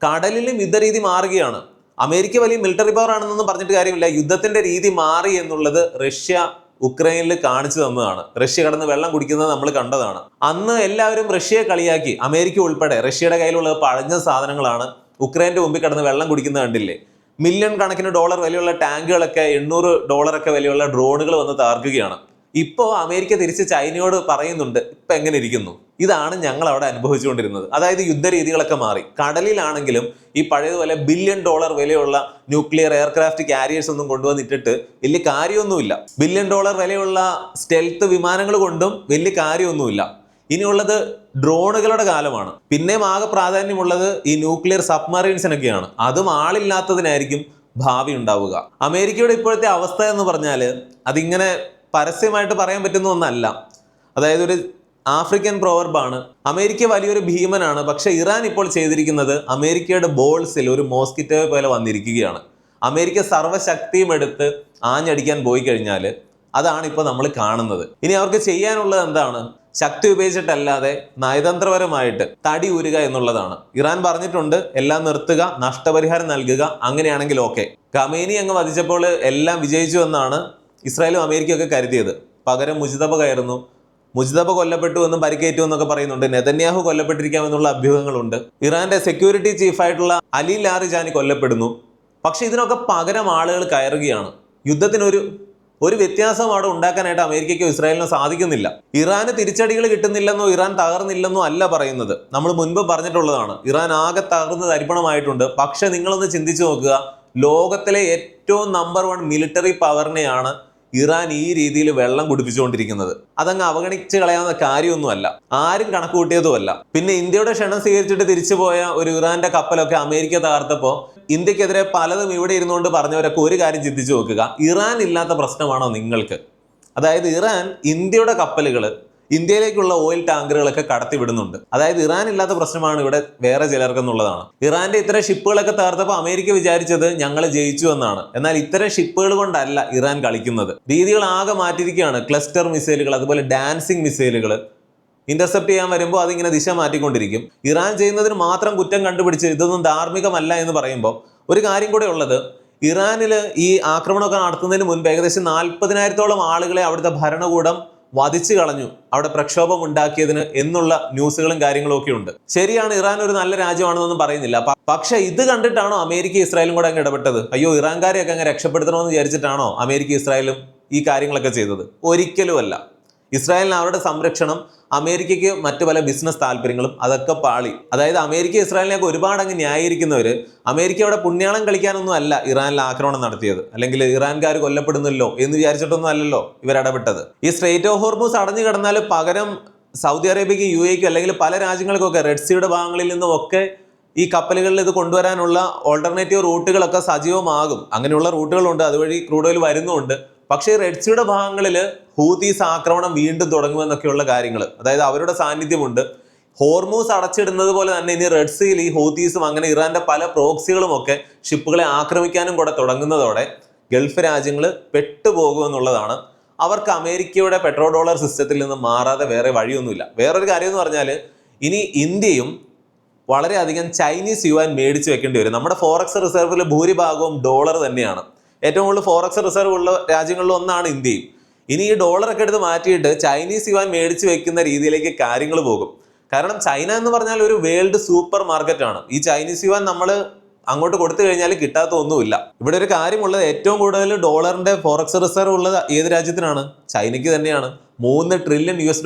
കടലിലും യുദ്ധരീതി മാറുകയാണ്. അമേരിക്ക വലിയ മിലിറ്ററി പവർ ആണെന്നൊന്നും പറഞ്ഞിട്ട് കാര്യമില്ല. യുദ്ധത്തിന്റെ രീതി മാറി എന്നുള്ളത് റഷ്യ ഉക്രൈനിൽ കാണിച്ചു തന്നതാണ്. റഷ്യ കടന്ന് വെള്ളം കുടിക്കുന്നത് നമ്മൾ കണ്ടതാണ്. അന്ന് എല്ലാവരും റഷ്യയെ കളിയാക്കി, അമേരിക്ക ഉൾപ്പെടെ. റഷ്യയുടെ കയ്യിലുള്ള പഴഞ്ഞ സാധനങ്ങളാണ്. ഉക്രൈന്റെ മുമ്പിൽ കടന്ന് വെള്ളം കുടിക്കുന്നത് കണ്ടില്ലേ? മില്യൺ കണക്കിന് ഡോളർ വിലയുള്ള ടാങ്കുകളൊക്കെ, $800 വിലയുള്ള ഡ്രോണുകൾ വന്ന് തകർക്കുകയാണ്. ഇപ്പോൾ അമേരിക്ക തിരിച്ച് ചൈനയോട് പറയുന്നുണ്ട്, ഇപ്പൊ എങ്ങനെ ഇരിക്കുന്നു? ഇതാണ് ഞങ്ങൾ അവിടെ അനുഭവിച്ചുകൊണ്ടിരുന്നത്. അതായത് യുദ്ധരീതികളൊക്കെ മാറി. കടലിലാണെങ്കിലും ഈ പഴയതുപോലെ $1 ബില്യൺ വിലയുള്ള ന്യൂക്ലിയർ എയർക്രാഫ്റ്റ് കാരിയേഴ്സ് ഒന്നും കൊണ്ടുവന്നിട്ടിട്ട് വലിയ കാര്യമൊന്നുമില്ല. $1 ബില്യൺ വിലയുള്ള സ്റ്റെൽത്ത് വിമാനങ്ങൾ കൊണ്ടും വലിയ കാര്യമൊന്നുമില്ല. ഇനിയുള്ളത് ഡ്രോണുകളുടെ കാലമാണ്. പിന്നെയും ആകെ പ്രാധാന്യമുള്ളത് ഈ ന്യൂക്ലിയർ സബ്മറീൻസിനൊക്കെയാണ്. അതും ആളില്ലാത്തതിനായിരിക്കും ഭാവി ഉണ്ടാവുക. അമേരിക്കയുടെ ഇപ്പോഴത്തെ അവസ്ഥ എന്ന് പറഞ്ഞാൽ അതിങ്ങനെ പരസ്യമായിട്ട് പറയാൻ പറ്റുന്ന ഒന്നല്ല. അതായത് ഒരു ആഫ്രിക്കൻ പ്രോവർബാണ്, അമേരിക്ക വലിയൊരു ഭീമനാണ്, പക്ഷെ ഇറാൻ ഇപ്പോൾ ചെയ്തിരിക്കുന്നത് അമേരിക്കയുടെ ബോൾസിൽ ഒരു മോസ്കിറ്റോയെ പോലെ വന്നിരിക്കുകയാണ്. അമേരിക്ക സർവ്വശക്തിയും എടുത്ത് ആഞ്ഞടിക്കാൻ പോയി കഴിഞ്ഞാൽ അതാണ് ഇപ്പോൾ നമ്മൾ കാണുന്നത്. ഇനി അവർക്ക് ചെയ്യാനുള്ളത് എന്താണ്? ശക്തി ഉപയോഗിച്ചിട്ടല്ലാതെ നയതന്ത്രപരമായിട്ട് തടി ഊരുക എന്നുള്ളതാണ്. ഇറാൻ പറഞ്ഞിട്ടുണ്ട്, എല്ലാം നിർത്തുക, നഷ്ടപരിഹാരം നൽകുക, അങ്ങനെയാണെങ്കിൽ ഓക്കെ. ഖമേനി അങ്ങ് വധിച്ചപ്പോൾ എല്ലാം വിജയിച്ചു എന്നാണ് ഇസ്രായേലും അമേരിക്കയൊക്കെ കരുതിയത്. പകരം മുജ്തബ കയറുന്നു. മുജ്തബ കൊല്ലപ്പെട്ടു എന്നും പരിക്കേറ്റു എന്നൊക്കെ പറയുന്നുണ്ട്. നെതന്യാഹു കൊല്ലപ്പെട്ടിരിക്കാമെന്നുള്ള അഭ്യൂഹങ്ങളുണ്ട്. ഇറാന്റെ സെക്യൂരിറ്റി ചീഫായിട്ടുള്ള അലി ലാറിജാനി കൊല്ലപ്പെടുന്നു. പക്ഷെ ഇതിനൊക്കെ പകരം ആളുകൾ കയറുകയാണ്. യുദ്ധത്തിനൊരു വ്യത്യാസം അവിടെ ഉണ്ടാക്കാനായിട്ട് അമേരിക്കയ്ക്കോ ഇസ്രായേലിനോ സാധിക്കുന്നില്ല. ഇറാന് തിരിച്ചടികൾ കിട്ടുന്നില്ലെന്നോ ഇറാൻ തകർന്നില്ലെന്നോ അല്ല പറയുന്നത്. നമ്മൾ മുൻപ് പറഞ്ഞിട്ടുള്ളതാണ്, ഇറാൻ ആകെ തകർന്ന് തരിപ്പണമായിട്ടുണ്ട്. പക്ഷെ നിങ്ങളൊന്ന് ചിന്തിച്ചു നോക്കുക, ലോകത്തിലെ ഏറ്റവും നമ്പർ 1 മിലിറ്ററി പവറിനെയാണ് ഇറാൻ ഈ രീതിയിൽ വെള്ളം കുടിപ്പിച്ചുകൊണ്ടിരിക്കുന്നത്. അതങ്ങ് അവഗണിച്ച് കളയാവുന്ന കാര്യമൊന്നുമല്ല, ആരും കണക്ക് കൂട്ടിയതുമല്ല. പിന്നെ ഇന്ത്യയുടെ ക്ഷണം സ്വീകരിച്ചിട്ട് തിരിച്ചുപോയ ഒരു ഇറാന്റെ കപ്പലൊക്കെ അമേരിക്ക തകർത്തപ്പോൾ ഇന്ത്യക്കെതിരെ പലതും ഇവിടെ ഇരുന്നുകൊണ്ട് പറഞ്ഞവരൊക്കെ ഒരു കാര്യം ചിന്തിച്ചു നോക്കുക, ഇറാൻ ഇല്ലാത്ത പ്രശ്നമാണോ നിങ്ങൾക്ക്? അതായത് ഇറാൻ ഇന്ത്യയുടെ കപ്പലുകൾ, ഇന്ത്യയിലേക്കുള്ള ഓയിൽ ടാങ്കറുകളൊക്കെ കടത്തി വിടുന്നുണ്ട്. അതായത് ഇറാൻ ഇല്ലാത്ത പ്രശ്നമാണ് ഇവിടെ വേറെ ചിലർക്കെന്നുള്ളതാണ്. ഇറാന്റെ ഇത്തരം ഷിപ്പുകളൊക്കെ തകർത്തപ്പോൾ അമേരിക്ക വിചാരിച്ചത് ഞങ്ങൾ ജയിച്ചു എന്നാണ്. എന്നാൽ ഇത്തരം ഷിപ്പുകൾ കൊണ്ടല്ല ഇറാൻ കളിക്കുന്നത്. രീതികൾ ആകെ മാറ്റിയിരിക്കുകയാണ്. ക്ലസ്റ്റർ മിസൈലുകൾ, അതുപോലെ ഡാൻസിങ് മിസൈലുകൾ ഇന്റർസെപ്റ്റ് ചെയ്യാൻ വരുമ്പോൾ അതിങ്ങനെ ദിശ മാറ്റിക്കൊണ്ടിരിക്കും. ഇറാൻ ചെയ്യുന്നതിന് മാത്രം കുറ്റം കണ്ടുപിടിച്ച് ഇതൊന്നും ധാർമ്മികമല്ല എന്ന് പറയുമ്പോൾ ഒരു കാര്യം കൂടെ ഉള്ളത്, ഇറാനിൽ ഈ ആക്രമണമൊക്കെ നടത്തുന്നതിന് മുൻപ് ഏകദേശം 40,000-ഓളം ആളുകളെ അവിടുത്തെ ഭരണകൂടം വധിച്ചു കളഞ്ഞു അവിടെ പ്രക്ഷോഭം ഉണ്ടാക്കിയതിന് എന്നുള്ള ന്യൂസുകളും കാര്യങ്ങളും ഒക്കെ ഉണ്ട്. ശരിയാണ്, ഇറാൻ ഒരു നല്ല രാജ്യമാണെന്നൊന്നും പറയുന്നില്ല. പക്ഷെ ഇത് കണ്ടിട്ടാണോ അമേരിക്ക ഇസ്രായേലും കൂടെ അങ്ങ് ഇടപെട്ടത്? അയ്യോ, ഇറാൻകാരെയൊക്കെ അങ്ങ് രക്ഷപ്പെടുത്തണമെന്ന് വിചാരിച്ചിട്ടാണോ അമേരിക്ക ഇസ്രായേലും ഈ കാര്യങ്ങളൊക്കെ ചെയ്തത്? ഒരിക്കലുമല്ല. ഇസ്രായേലിന് അവരുടെ സംരക്ഷണം, അമേരിക്കയ്ക്ക് മറ്റു പല ബിസിനസ് താല്പര്യങ്ങളും, അതൊക്കെ പാളി. അതായത് അമേരിക്ക ഇസ്രായേലിനെയൊക്കെ ഒരുപാട് അങ്ങ് ന്യായീകരിക്കുന്നവര് അമേരിക്കയുടെ പുണ്യാളം കളിക്കാനൊന്നും അല്ല ഇറാനിൽ ആക്രമണം നടത്തിയത്, അല്ലെങ്കിൽ ഇറാൻകാർ കൊല്ലപ്പെടുന്നല്ലോ എന്ന് വിചാരിച്ചിട്ടൊന്നും അല്ലല്ലോ ഇവരിടപെട്ടത്. ഈ സ്ട്രെയിറ്റ് ഓഫ് ഹോർമൂസ് അടഞ്ഞു കിടന്നാൽ പകരം സൗദി അറേബ്യയ്ക്ക്, UAE അല്ലെങ്കിൽ പല രാജ്യങ്ങൾക്കൊക്കെ റെഡ് സീയുടെ ഭാഗങ്ങളിൽ നിന്നും ഒക്കെ ഈ കപ്പലുകളിൽ ഇത് കൊണ്ടുവരാനുള്ള ഓൾട്ടർനേറ്റീവ് റൂട്ടുകളൊക്കെ സജീവമാകും. അങ്ങനെയുള്ള റൂട്ടുകളുണ്ട്, അതുവഴി ക്രൂഡ് ഓയിൽ വരുന്നുമുണ്ട്. പക്ഷേ റെഡ് സീയുടെ ഭാഗങ്ങളിൽ ഹൂതീസ് ആക്രമണം വീണ്ടും തുടങ്ങുമെന്നൊക്കെയുള്ള കാര്യങ്ങൾ, അതായത് അവരുടെ സാന്നിധ്യമുണ്ട്. ഹോർമൂസ് അടച്ചിടുന്നത് പോലെ തന്നെ ഇനി റെഡ് സീയിൽ ഈ ഹൂതീസും അങ്ങനെ ഇറാന്റെ പല പ്രോക്സികളും ഒക്കെ ഷിപ്പുകളെ ആക്രമിക്കാനും കൂടെ തുടങ്ങുന്നതോടെ ഗൾഫ് രാജ്യങ്ങൾ പെട്ടുപോകുമെന്നുള്ളതാണ്. അവർക്ക് അമേരിക്കയുടെ പെട്രോ ഡോളർ സിസ്റ്റത്തിൽ നിന്ന് മാറാതെ വേറെ വഴിയൊന്നുമില്ല. വേറൊരു കാര്യം എന്ന് പറഞ്ഞാൽ ഇനി ഇന്ത്യയും വളരെയധികം ചൈനീസ് യുവാൻ മേടിച്ച് വെക്കേണ്ടി വരും. നമ്മുടെ ഫോറക്സ് റിസർവിൽ ഭൂരിഭാഗവും ഡോളർ തന്നെയാണ്. ഏറ്റവും കൂടുതൽ ഫോറക്സ് റിസർവ് ഉള്ള രാജ്യങ്ങളിൽ ഒന്നാണ് ഇന്ത്യയും. ഇനി ഈ ഡോളറൊക്കെ എടുത്ത് മാറ്റിയിട്ട് ചൈനീസ് യുവാൻ മേടിച്ച് വെക്കുന്ന രീതിയിലേക്ക് കാര്യങ്ങൾ പോകും. കാരണം ചൈന എന്ന് പറഞ്ഞാൽ ഒരു വേൾഡ് സൂപ്പർ മാർക്കറ്റാണ്. ഈ ചൈനീസ് യുവാൻ നമ്മൾ അങ്ങോട്ട് കൊടുത്തു കഴിഞ്ഞാൽ കിട്ടാത്ത ഒന്നുമില്ല. ഇവിടെ ഒരു കാര്യമുള്ളത്, ഏറ്റവും കൂടുതൽ ഡോളറിന്റെ ഫോറക്സ് റിസർവ് ഉള്ളത് ഏത് രാജ്യത്തിനാണ്? ചൈനയ്ക്ക് തന്നെയാണ്. $3 ട്രില്യൺ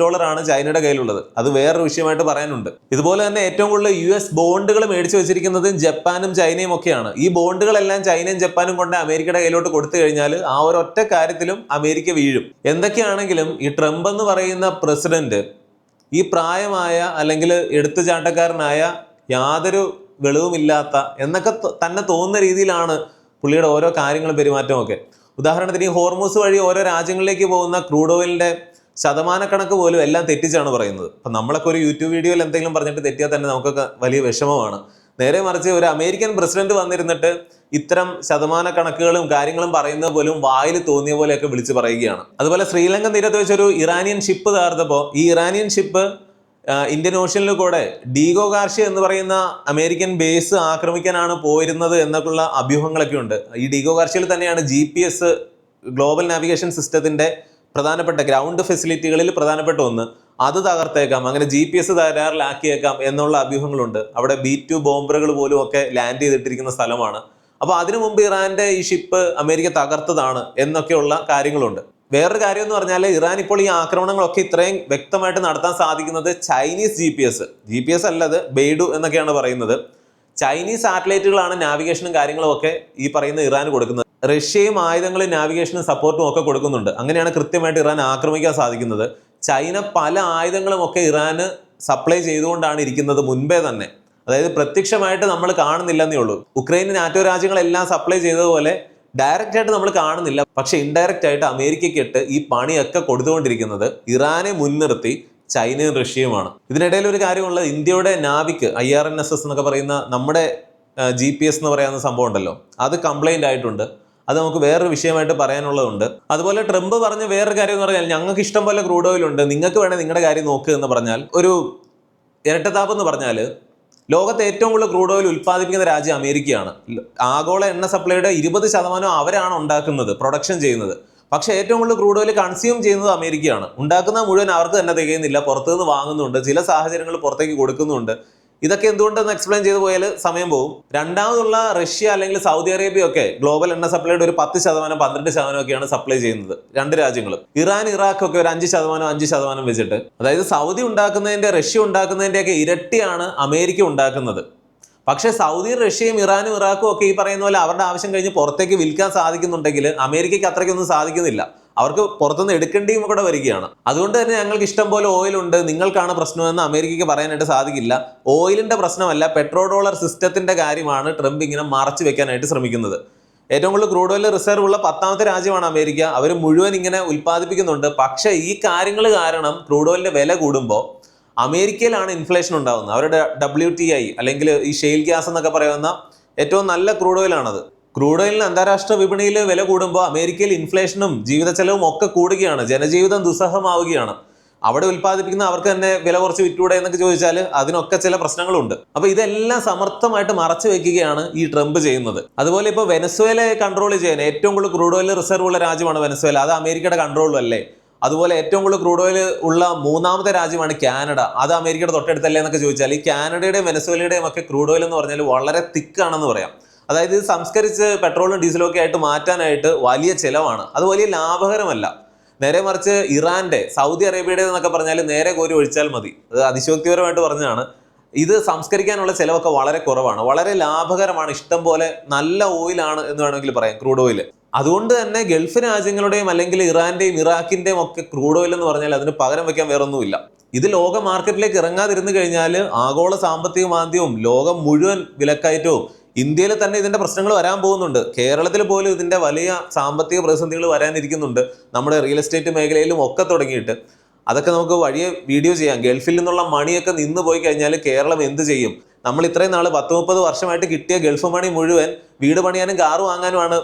ആണ് ചൈനയുടെ കയ്യിലുള്ളത്. അത് വേറൊരു വിഷയമായിട്ട് പറയാനുണ്ട്. ഇതുപോലെ തന്നെ ഏറ്റവും കൂടുതൽ US ബോണ്ടുകൾ മേടിച്ചു വെച്ചിരിക്കുന്നത് ജപ്പാനും ചൈനയും ഒക്കെയാണ്. ഈ ബോണ്ടുകളെല്ലാം ചൈനയും ജപ്പാനും കൊണ്ട് അമേരിക്കയുടെ കയ്യിലോട്ട് കൊടുത്തു കഴിഞ്ഞാൽ ആ ഒരൊറ്റ കാര്യത്തിലും അമേരിക്ക വീഴും. എന്തൊക്കെയാണെങ്കിലും ഈ ട്രംപ് എന്ന് പറയുന്ന പ്രസിഡന്റ് ഈ പ്രായമായ അല്ലെങ്കിൽ എടുത്തുചാട്ടക്കാരനായ യാതൊരു വെളിവുമില്ലാത്ത എന്നൊക്കെ തന്നെ തോന്നുന്ന രീതിയിലാണ് പുള്ളിയുടെ ഓരോ കാര്യങ്ങളും പെരുമാറ്റമൊക്കെ. ഉദാഹരണത്തിന് ഈ ഹോർമൂസ് വഴി ഓരോ രാജ്യങ്ങളിലേക്ക് പോകുന്ന ക്രൂഡ് ഓയിലിന്റെ ശതമാനക്കണക്ക് പോലും എല്ലാം തെറ്റിച്ചാണ് പറയുന്നത്. അപ്പം നമ്മളൊക്കെ ഒരു യൂട്യൂബ് വീഡിയോയിൽ എന്തെങ്കിലും പറഞ്ഞിട്ട് തെറ്റിയാൽ തന്നെ നമുക്കൊക്കെ വലിയ വിഷമമാണ്. നേരെ മറിച്ച് ഒരു അമേരിക്കൻ പ്രസിഡന്റ് വന്നിരുന്നിട്ട് ഇത്തരം ശതമാന കണക്കുകളും കാര്യങ്ങളും പറയുന്നത് പോലും വായിൽ തോന്നിയ പോലെയൊക്കെ വിളിച്ച് പറയുകയാണ്. അതുപോലെ ശ്രീലങ്കൻ തീരത്ത് വെച്ചൊരു ഇറാനിയൻ ഷിപ്പ് തകർത്തപ്പോൾ ഈ ഇറാനിയൻ ഷിപ്പ് ഇന്ത്യൻ ഓഷ്യനിൽ കൂടെ ഡീഗോ ഗാർഷ്യ എന്ന് പറയുന്ന അമേരിക്കൻ ബേസ് ആക്രമിക്കാനാണ് പോയിരുന്നത് എന്നൊക്കെയുള്ള അഭ്യൂഹങ്ങളൊക്കെ ഉണ്ട്. ഈ ഡീഗോ ഗാർഷ്യയിൽ തന്നെയാണ് GPS ഗ്ലോബൽ നാവിഗേഷൻ സിസ്റ്റത്തിന്റെ പ്രധാനപ്പെട്ട ഗ്രൗണ്ട് ഫെസിലിറ്റികളിൽ പ്രധാനപ്പെട്ട ഒന്ന്. അത് തകർത്തേക്കാം, അങ്ങനെ GPS തകരാറിലാക്കിയേക്കാം എന്നുള്ള അഭ്യൂഹങ്ങളുണ്ട്. അവിടെ B2 ബോംബറുകൾ പോലും ഒക്കെ ലാൻഡ് ചെയ്തിട്ടിരിക്കുന്ന സ്ഥലമാണ്. അപ്പൊ അതിനു മുമ്പ് ഇറാന്റെ ഈ ഷിപ്പ് അമേരിക്ക തകർത്തതാണ് എന്നൊക്കെയുള്ള കാര്യങ്ങളുണ്ട്. വേറൊരു കാര്യം എന്ന് പറഞ്ഞാൽ ഇറാൻ ഇപ്പോൾ ഈ ആക്രമണങ്ങളൊക്കെ ഇത്രയും വ്യക്തമായിട്ട് നടത്താൻ സാധിക്കുന്നത് ചൈനീസ് GPS അല്ലത് ബെയ്ഡു എന്നൊക്കെയാണ് പറയുന്നത്. ചൈനീസ് സാറ്റലൈറ്റുകളാണ് നാവിഗേഷനും കാര്യങ്ങളും ഒക്കെ ഈ പറയുന്ന ഇറാൻ കൊടുക്കുന്നത്. റഷ്യയും ആയുധങ്ങളും നാവിഗേഷനും സപ്പോർട്ടും ഒക്കെ കൊടുക്കുന്നുണ്ട്. അങ്ങനെയാണ് കൃത്യമായിട്ട് ഇറാൻ ആക്രമിക്കാൻ സാധിക്കുന്നത്. ചൈന പല ആയുധങ്ങളും ഒക്കെ ഇറാന് സപ്ലൈ ചെയ്തുകൊണ്ടാണ് ഇരിക്കുന്നത് മുൻപേ തന്നെ. അതായത് പ്രത്യക്ഷമായിട്ട് നമ്മൾ കാണുന്നില്ലെന്നേ ഉള്ളൂ. ഉക്രൈന് നാറ്റോ രാജ്യങ്ങളെല്ലാം സപ്ലൈ ചെയ്തതുപോലെ ഡയറക്റ്റ് ആയിട്ട് നമ്മൾ കാണുന്നില്ല. പക്ഷെ ഇൻഡയറക്റ്റ് ആയിട്ട് അമേരിക്കയ്ക്കിട്ട് ഈ പണിയൊക്കെ കൊടുത്തുകൊണ്ടിരിക്കുന്നത് ഇറാനെ മുൻനിർത്തി ചൈനയും റഷ്യയുമാണ്. ഇതിനിടയിൽ ഒരു കാര്യമുള്ളത്, ഇന്ത്യയുടെ നാവിക്ക് IRNSS എന്നൊക്കെ പറയുന്ന നമ്മുടെ GPS എന്ന് പറയുന്ന സംഭവം ഉണ്ടല്ലോ, അത് കംപ്ലൈന്റ് ആയിട്ടുണ്ട്. അത് നമുക്ക് വേറൊരു വിഷയമായിട്ട് പറയാനുള്ളതുണ്ട്. അതുപോലെ ട്രംപ് പറഞ്ഞ വേറൊരു കാര്യം എന്ന് പറഞ്ഞാൽ ഞങ്ങൾക്ക് ഇഷ്ടം പോലെ ക്രൂഡ് ഓയിൽ ഉണ്ട്, നിങ്ങൾക്ക് വേണേൽ നിങ്ങളുടെ കാര്യം നോക്കുക എന്ന് പറഞ്ഞാൽ ഒരു ഇരട്ടത്താപ്പ് എന്ന് പറഞ്ഞാൽ ലോകത്തെ ഏറ്റവും കൂടുതൽ ക്രൂഡ് ഓയിൽ ഉൽപ്പാദിപ്പിക്കുന്ന രാജ്യം അമേരിക്കയാണ്. ആഗോള എണ്ണ സപ്ലൈയുടെ 20% അവരാണ് ഉണ്ടാക്കുന്നത്, പ്രൊഡക്ഷൻ ചെയ്യുന്നത്. പക്ഷെ ഏറ്റവും കൂടുതൽ ക്രൂഡ് ഓയിൽ കൺസ്യൂം ചെയ്യുന്നത് അമേരിക്കയാണ്. ഉണ്ടാക്കുന്നത് മുഴുവൻ അവർക്ക് തന്നെ തികയുന്നില്ല, പുറത്തുനിന്ന് വാങ്ങുന്നുണ്ട്, ചില സാഹചര്യങ്ങൾ പുറത്തേക്ക് കൊടുക്കുന്നുണ്ട്. ഇതൊക്കെ എന്തുകൊണ്ടെന്ന് എക്സ്പ്ലെയിൻ ചെയ്തു പോയാൽ സമയം പോകും. രണ്ടാമതുള്ള റഷ്യ അല്ലെങ്കിൽ സൗദി അറേബ്യ ഒക്കെ ഗ്ലോബൽ എണ്ണ സപ്ലൈയുടെ ഒരു 10%, 12% ഒക്കെയാണ് സപ്ലൈ ചെയ്യുന്നത്. രണ്ട് രാജ്യങ്ങളും. ഇറാൻ, ഇറാഖ് ഒക്കെ ഒരു 5% വെച്ചിട്ട്. അതായത് സൗദി ഉണ്ടാക്കുന്നതിന്റെ റഷ്യ ഉണ്ടാക്കുന്നതിന്റെ ഒക്കെ ഇരട്ടിയാണ് അമേരിക്ക ഉണ്ടാക്കുന്നത്. പക്ഷേ സൗദിയും റഷ്യയും ഇറാനും ഇറാഖും ഒക്കെ ഈ പറയുന്ന പോലെ അവരുടെ ആവശ്യം കഴിഞ്ഞ് പുറത്തേക്ക് വിൽക്കാൻ സാധിക്കുന്നുണ്ടെങ്കിൽ അമേരിക്കയ്ക്ക് അത്രയ്ക്കൊന്നും സാധിക്കുന്നില്ല. അവർക്ക് പുറത്തുനിന്ന് എടുക്കേണ്ടിയും കൂടെ വരികയാണ്. അതുകൊണ്ട് തന്നെ ഞങ്ങൾക്ക് ഇഷ്ടം പോലെ ഓയിലുണ്ട്, നിങ്ങൾക്കാണ് പ്രശ്നമെന്ന് അമേരിക്കയ്ക്ക് പറയാനായിട്ട് സാധിക്കില്ല. ഓയിലിന്റെ പ്രശ്നമല്ല, പെട്രോ ഡോളർ സിസ്റ്റത്തിന്റെ കാര്യമാണ് ട്രംപ് ഇങ്ങനെ മറച്ചു വെക്കാനായിട്ട് ശ്രമിക്കുന്നത്. ഏറ്റവും കൂടുതൽ ക്രൂഡ് ഓയിൽ റിസർവ് ഉള്ള 10ാമത്തെ രാജ്യമാണ് അമേരിക്ക. അവർ മുഴുവൻ ഇങ്ങനെ ഉൽപ്പാദിപ്പിക്കുന്നുണ്ട്. പക്ഷേ ഈ കാര്യങ്ങൾ കാരണം ക്രൂഡ് ഓയിലിന്റെ വില കൂടുമ്പോൾ അമേരിക്കയിലാണ് ഇൻഫ്ലേഷൻ ഉണ്ടാകുന്നത്. അവരുടെ WTI അല്ലെങ്കിൽ ഈ ഷെയിൽ ഗ്യാസ് എന്നൊക്കെ പറയുന്ന ഏറ്റവും നല്ല ക്രൂഡ് ഓയിലാണത്. ക്രൂഡ് ഓയിലിന് അന്താരാഷ്ട്ര വിപണിയിൽ വില കൂടുമ്പോൾ അമേരിക്കയിൽ ഇൻഫ്ലേഷനും ജീവിത ചെലവും ഒക്കെ കൂടുകയാണ്, ജനജീവിതം ദുസ്സഹമാവുകയാണ്. അവിടെ ഉൽപ്പാദിപ്പിക്കുന്ന അവർക്ക് തന്നെ വില കുറച്ച് വിറ്റൂടെ എന്നൊക്കെ ചോദിച്ചാൽ അതിനൊക്കെ ചില പ്രശ്നങ്ങളുണ്ട്. അപ്പൊ ഇതെല്ലാം സമർത്ഥമായിട്ട് മറച്ചു വെക്കുകയാണ് ഈ ട്രംപ് ചെയ്യുന്നത്. അതുപോലെ ഇപ്പോൾ വെനസ്വേലയെ കൺട്രോൾ ചെയ്യാൻ ഏറ്റവും കൂടുതൽ ക്രൂഡ് ഓയിൽ റിസർവ് ഉള്ള രാജ്യമാണ് വെനസ്വേല. അത് അമേരിക്കയുടെ കൺട്രോളിലല്ലേ. അതുപോലെ ഏറ്റവും കൂടുതൽ ക്രൂഡ് ഓയിൽ ഉള്ള 3ാമത്തെ രാജ്യമാണ് കാനഡ. അത് അമേരിക്കയുടെ തൊട്ടടുത്തല്ലേ എന്നൊക്കെ ചോദിച്ചാൽ ഈ കാനഡയുടെയും വെനസ്വേലയുടെയും ഒക്കെ ക്രൂഡ് ഓയിൽ എന്ന് പറഞ്ഞാൽ വളരെ തിക്കാണെന്ന് പറയാം. അതായത് ഇത് സംസ്കരിച്ച് പെട്രോളും ഡീസലും ഒക്കെ ആയിട്ട് മാറ്റാനായിട്ട് വലിയ ചിലവാണ്. അത് വലിയ ലാഭകരമല്ല. നേരെ മറിച്ച് ഇറാന്റെ, സൗദി അറേബ്യയുടെ എന്നൊക്കെ പറഞ്ഞാൽ നേരെ കോരി ഒഴിച്ചാൽ മതി. അത് അതിശോക്തിപരമായിട്ട് പറഞ്ഞതാണ്. ഇത് സംസ്കരിക്കാനുള്ള ചിലവൊക്കെ വളരെ കുറവാണ്, വളരെ ലാഭകരമാണ്, ഇഷ്ടം പോലെ നല്ല ഓയിലാണ് എന്ന് വേണമെങ്കിൽ പറയാം ക്രൂഡ് ഓയിൽ. അതുകൊണ്ട് തന്നെ ഗൾഫ് രാജ്യങ്ങളുടെയും അല്ലെങ്കിൽ ഇറാന്റെയും ഇറാഖിന്റെയും ഒക്കെ ക്രൂഡ് ഓയിൽ എന്ന് പറഞ്ഞാൽ അതിന് പകരം വെക്കാൻ വേറൊന്നുമില്ല. ഇത് ലോക മാർക്കറ്റിലേക്ക് ഇറങ്ങാതിരുന്നു കഴിഞ്ഞാൽ ആഗോള സാമ്പത്തിക മാന്ദ്യവും ലോകം മുഴുവൻ വിലക്കയറ്റവും, ഇന്ത്യയിൽ തന്നെ ഇതിന്റെ പ്രശ്നങ്ങൾ വരാൻ പോകുന്നുണ്ട്. കേരളത്തിൽ പോലും ഇതിന്റെ വലിയ സാമ്പത്തിക പ്രതിസന്ധികൾ വരാനിരിക്കുന്നുണ്ട്. നമ്മുടെ റിയൽ എസ്റ്റേറ്റ് മേഖലയിലും ഒക്കെ തുടങ്ങിയിട്ട് അതൊക്കെ നമുക്ക് വഴിയെ വീഡിയോ ചെയ്യാം. ഗൾഫിൽ നിന്നുള്ള മണിയൊക്കെ നിന്ന് പോയി കഴിഞ്ഞാൽ കേരളം എന്ത് ചെയ്യും? നമ്മൾ ഇത്രയും നാൾ 10-30 വർഷമായിട്ട് കിട്ടിയ ഗൾഫ് മണി മുഴുവൻ വീട് പണിയാനും കാറ് വാങ്ങാനുമാണ്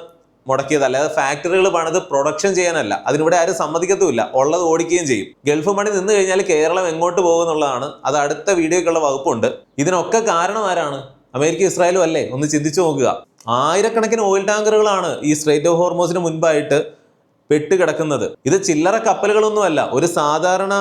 മുടക്കിയത്, അല്ലാതെ ഫാക്ടറികൾ പണിത് പ്രൊഡക്ഷൻ ചെയ്യാനല്ല. അതിനിവിടെ ആരും സമ്മതിക്കത്തുമില്ല, ഉള്ളത് ഓടിക്കുകയും ചെയ്യും. ഗൾഫ് പണി നിന്ന് കഴിഞ്ഞാൽ കേരളം എങ്ങോട്ട് പോകുന്നുള്ളതാണ്. അത് അടുത്ത വീഡിയോയ്ക്കുള്ള വകുപ്പുണ്ട്. ഇതിനൊക്കെ കാരണം ആരാണ്? അമേരിക്ക ഇസ്രായേലും അല്ലേ? ഒന്ന് ചിന്തിച്ചു നോക്കുക. ആയിരക്കണക്കിന് ഓയിൽ ടാങ്കറുകളാണ് ഈ സ്ട്രെയിറ്റ് ഓഫ് ഹോർമോസിന് മുൻപായിട്ട് പെട്ടുകിടക്കുന്നത്. ഇത് ചില്ലറ കപ്പലുകളൊന്നുമല്ല. ഒരു സാധാരണ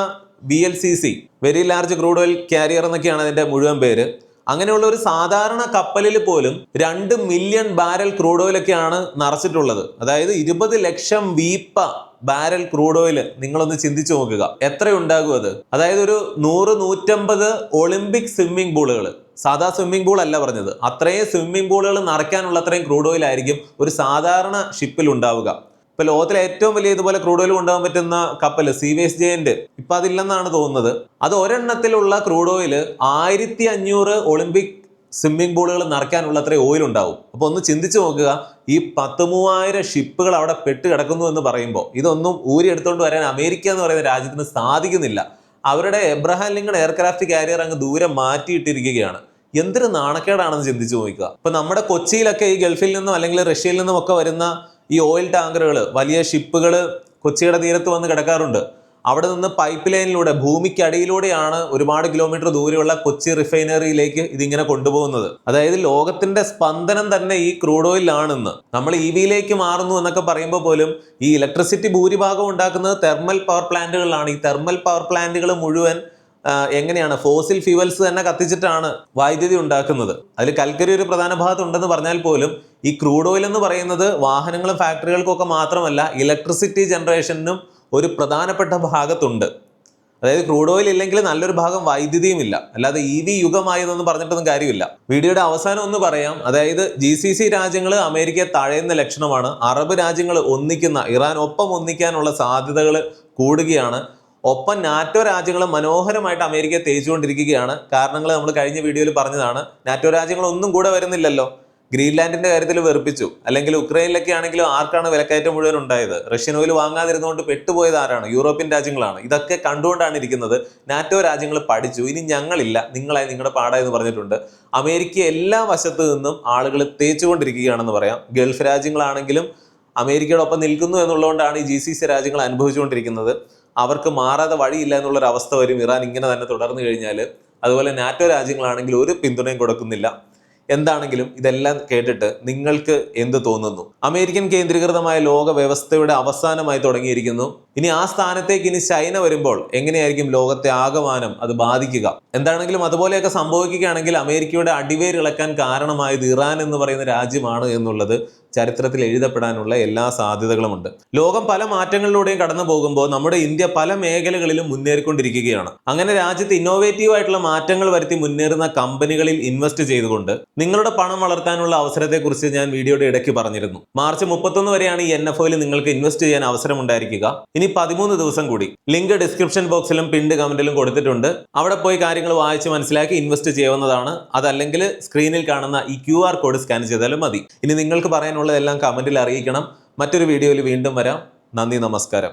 VLCC, very large crude oil carrier എന്നൊക്കെയാണ് അതിന്റെ മുഴുവൻ പേര്. അങ്ങനെയുള്ള ഒരു സാധാരണ കപ്പലിൽ പോലും 2 മില്യൺ ബാരൽ ക്രൂഡ് ഓയിലൊക്കെയാണ് നിറച്ചിട്ടുള്ളത്. അതായത് 20 ലക്ഷം വീപ്പ ബാരൽ ക്രൂഡ് ഓയിൽ. നിങ്ങളൊന്ന് ചിന്തിച്ചു നോക്കുക, എത്രയുണ്ടാകും അത്? അതായത് ഒരു 100-150 ഒളിമ്പിക് സ്വിമ്മിംഗ് പൂളുകൾ, സാധാ സ്വിമ്മിംഗ് പൂൾ അല്ല പറഞ്ഞത്, അത്രയും സ്വിമ്മിംഗ് പൂളുകൾ നിറയ്ക്കാനുള്ള അത്രയും ക്രൂഡ് ഓയിൽ ആയിരിക്കും ഒരു സാധാരണ ഷിപ്പിൽ ഉണ്ടാവുക. ഇപ്പൊ ലോകത്തിലെ ഏറ്റവും വലിയ ഇതുപോലെ ക്രൂഡ് ഓയിൽ കൊണ്ടുപോകാൻ പറ്റുന്ന കപ്പൽ സീവേസ് ജയന്റ് ഇപ്പൊ അതില്ലെന്നാണ് തോന്നുന്നത്. അത് ഒരെണ്ണത്തിലുള്ള ക്രൂഡ് ഓയിൽ 1500 ഒളിമ്പിക് സ്വിമ്മിംഗ് പൂളുകൾ നിറയ്ക്കാനുള്ള അത്രയും ഓയിൽ ഉണ്ടാവും. അപ്പൊ ഒന്ന് ചിന്തിച്ചു നോക്കുക, ഈ 10,000 ഷിപ്പുകൾ അവിടെ പെട്ട് കിടക്കുന്നു എന്ന് പറയുമ്പോൾ ഇതൊന്നും ഊരി എടുത്തുകൊണ്ട് വരാൻ അമേരിക്ക എന്ന് പറയുന്ന രാജ്യത്തിന് സാധിക്കുന്നില്ല. അവരുടെ എബ്രഹാം ലിങ്കൺ എയർക്രാഫ്റ്റ് കാരിയർ അങ്ങ് ദൂരെ മാറ്റിയിട്ടിരിക്കുകയാണ്. എന്തൊരു നാണക്കേടാണെന്ന് ചിന്തിച്ചു നോക്കുക. ഇപ്പൊ നമ്മുടെ കൊച്ചിയിലൊക്കെ ഈ ഗൾഫിൽ നിന്നും അല്ലെങ്കിൽ റഷ്യയിൽ നിന്നും ഒക്കെ വരുന്ന ഈ ഓയിൽ ടാങ്കറുകൾ, വലിയ ഷിപ്പുകൾ കൊച്ചിയുടെ തീരത്ത് വന്ന് കിടക്കാറുണ്ട്. അവിടെ നിന്ന് പൈപ്പ് ലൈനിലൂടെ, ഭൂമിക്കടിയിലൂടെയാണ് ഒരുപാട് കിലോമീറ്റർ ദൂരെയുള്ള കൊച്ചി റിഫൈനറിയിലേക്ക് ഇതിങ്ങനെ കൊണ്ടുപോകുന്നത്. അതായത് ലോകത്തിന്റെ സ്പന്ദനം തന്നെ ഈ ക്രൂഡ് ഓയിലാണെന്ന്. നമ്മൾ EVയിലേക്ക് മാറുന്നു എന്നൊക്കെ പറയുമ്പോൾ പോലും ഈ ഇലക്ട്രിസിറ്റി ഭൂരിഭാഗം ഉണ്ടാക്കുന്നത് തെർമൽ പവർ പ്ലാന്റുകളിലാണ്. ഈ തെർമൽ പവർ പ്ലാന്റുകൾ മുഴുവൻ എങ്ങനെയാണ്? ഫോസിൽ ഫ്യൂവൽസ് തന്നെ കത്തിച്ചിട്ടാണ് വൈദ്യുതി ഉണ്ടാക്കുന്നത്. അതിൽ കൽക്കരി ഒരു പ്രധാന ഭാഗത്ത് ഉണ്ടെന്ന് പറഞ്ഞാൽ പോലും ഈ ക്രൂഡ് ഓയിൽ എന്ന് പറയുന്നത് വാഹനങ്ങളും ഫാക്ടറികൾക്കും ഒക്കെ മാത്രമല്ല, ഇലക്ട്രിസിറ്റി ജനറേഷനും ഒരു പ്രധാനപ്പെട്ട ഭാഗത്തുണ്ട്. അതായത് ക്രൂഡ് ഓയിൽ ഇല്ലെങ്കിൽ നല്ലൊരു ഭാഗം വൈദ്യുതിയും ഇല്ല. അല്ലാതെ EV യുഗമായതൊന്നും പറഞ്ഞിട്ടൊന്നും കാര്യമില്ല. വീഡിയോയുടെ അവസാനം ഒന്ന് പറയാം. അതായത് GCC രാജ്യങ്ങൾ അമേരിക്കയെ തഴയുന്ന ലക്ഷണമാണ്. അറബ് രാജ്യങ്ങൾ ഒന്നിക്കുന്ന, ഇറാൻ ഒപ്പം ഒന്നിക്കാനുള്ള സാധ്യതകൾ കൂടുകയാണ്. ഒപ്പം നാറ്റോ രാജ്യങ്ങൾ മനോഹരമായിട്ട് അമേരിക്കയെ തേച്ചുകൊണ്ടിരിക്കുകയാണ്. കാരണങ്ങൾ നമ്മൾ കഴിഞ്ഞ വീഡിയോയിൽ പറഞ്ഞതാണ്. നാറ്റോ രാജ്യങ്ങൾ ഒന്നും കൂടെ വരുന്നില്ലല്ലോ. ഗ്രീൻലാൻഡിന്റെ കാര്യത്തിൽ വെറുപ്പിച്ചു. അല്ലെങ്കിൽ ഉക്രൈനിലൊക്കെ ആണെങ്കിലും ആർക്കാണ് വിലക്കയറ്റം മുഴുവൻ ഉണ്ടായത്? റഷ്യൻ ഓയിൽ വാങ്ങാതിരുന്നുകൊണ്ട് പെട്ടുപോയത് ആരാണ്? യൂറോപ്യൻ രാജ്യങ്ങളാണ്. ഇതൊക്കെ കണ്ടുകൊണ്ടാണ് ഇരിക്കുന്നത്. നാറ്റോ രാജ്യങ്ങൾ പഠിച്ചു, ഇനി ഞങ്ങളില്ല, നിങ്ങളായി നിങ്ങളുടെ പാടായെന്ന് പറഞ്ഞിട്ടുണ്ട്. അമേരിക്ക എല്ലാ വശത്തു നിന്നും ആളുകൾ തേച്ചുകൊണ്ടിരിക്കുകയാണെന്ന് പറയാം. ഗൾഫ് രാജ്യങ്ങളാണെങ്കിലും അമേരിക്കയുടെ ഒപ്പം നിൽക്കുന്നു എന്നുള്ളതുകൊണ്ടാണ് ഈ GCC രാജ്യങ്ങൾ അനുഭവിച്ചുകൊണ്ടിരിക്കുന്നത്. അവർക്ക് മാറാതെ വഴിയില്ല എന്നുള്ളൊരു അവസ്ഥ വരും ഇറാൻ ഇങ്ങനെ തന്നെ തുടർന്നു കഴിഞ്ഞാൽ. അതുപോലെ നാറ്റോ രാജ്യങ്ങളാണെങ്കിൽ ഒരു പിന്തുണയും കൊടുക്കുന്നില്ല. എന്താണെങ്കിലും ഇതെല്ലാം കേട്ടിട്ട് നിങ്ങൾക്ക് എന്ത് തോന്നുന്നു? അമേരിക്കൻ കേന്ദ്രീകൃതമായ ലോക വ്യവസ്ഥയുടെ അവസാനമായി തുടങ്ങിയിരിക്കുന്നു. ഇനി ആ സ്ഥാനത്തേക്ക് ഇനി ചൈന വരുമ്പോൾ എങ്ങനെയായിരിക്കും ലോകത്തെ ആകമാനം അത് ബാധിക്കുക? എന്താണെങ്കിലും അതുപോലെയൊക്കെ സംഭവിക്കുകയാണെങ്കിൽ അമേരിക്കയുടെ അടിവേരിളക്കാൻ കാരണമായത് ഇറാൻ എന്ന് പറയുന്ന രാജ്യമാണ് എന്നുള്ളത് ചരിത്രത്തിൽ എഴുതപ്പെടാനുള്ള എല്ലാ സാധ്യതകളുമുണ്ട്. ലോകം പല മാറ്റങ്ങളിലൂടെയും കടന്നു പോകുമ്പോൾ നമ്മുടെ ഇന്ത്യ പല മേഖലകളിലും മുന്നേറിക്കൊണ്ടിരിക്കുകയാണ്. അങ്ങനെ രാജ്യത്ത് ഇന്നോവേറ്റീവ് ആയിട്ടുള്ള മാറ്റങ്ങൾ വരുത്തി മുന്നേറുന്ന കമ്പനികളിൽ ഇൻവെസ്റ്റ് ചെയ്തുകൊണ്ട് നിങ്ങളുടെ പണം വളർത്താനുള്ള അവസരത്തെക്കുറിച്ച് ഞാൻ വീഡിയോയുടെ ഇടയ്ക്ക് പറഞ്ഞിരുന്നു. മാർച്ച് 31 വരെയാണ് ഈ NFOയിൽ നിങ്ങൾക്ക് ഇൻവെസ്റ്റ് ചെയ്യാൻ അവസരം ഉണ്ടായിരിക്കുക. ഇനി 13 ദിവസം കൂടി. ലിങ്ക് ഡിസ്ക്രിപ്ഷൻ ബോക്സിലും പിൻഡ് കമന്റിലും കൊടുത്തിട്ടുണ്ട്. അവിടെ പോയി കാര്യങ്ങൾ വായിച്ച് മനസ്സിലാക്കി ഇൻവെസ്റ്റ് ചെയ്യാവുന്നതാണ്. അതല്ലെങ്കിൽ സ്ക്രീനിൽ കാണുന്ന ഈ QR കോഡ് സ്കാൻ ചെയ്താലും മതി. ഇനി നിങ്ങൾക്ക് പറയാനുള്ളതെല്ലാം കമന്റിൽ അറിയിക്കണം. മറ്റൊരു വീഡിയോയിൽ വീണ്ടും വരാം. നന്ദി, നമസ്കാരം.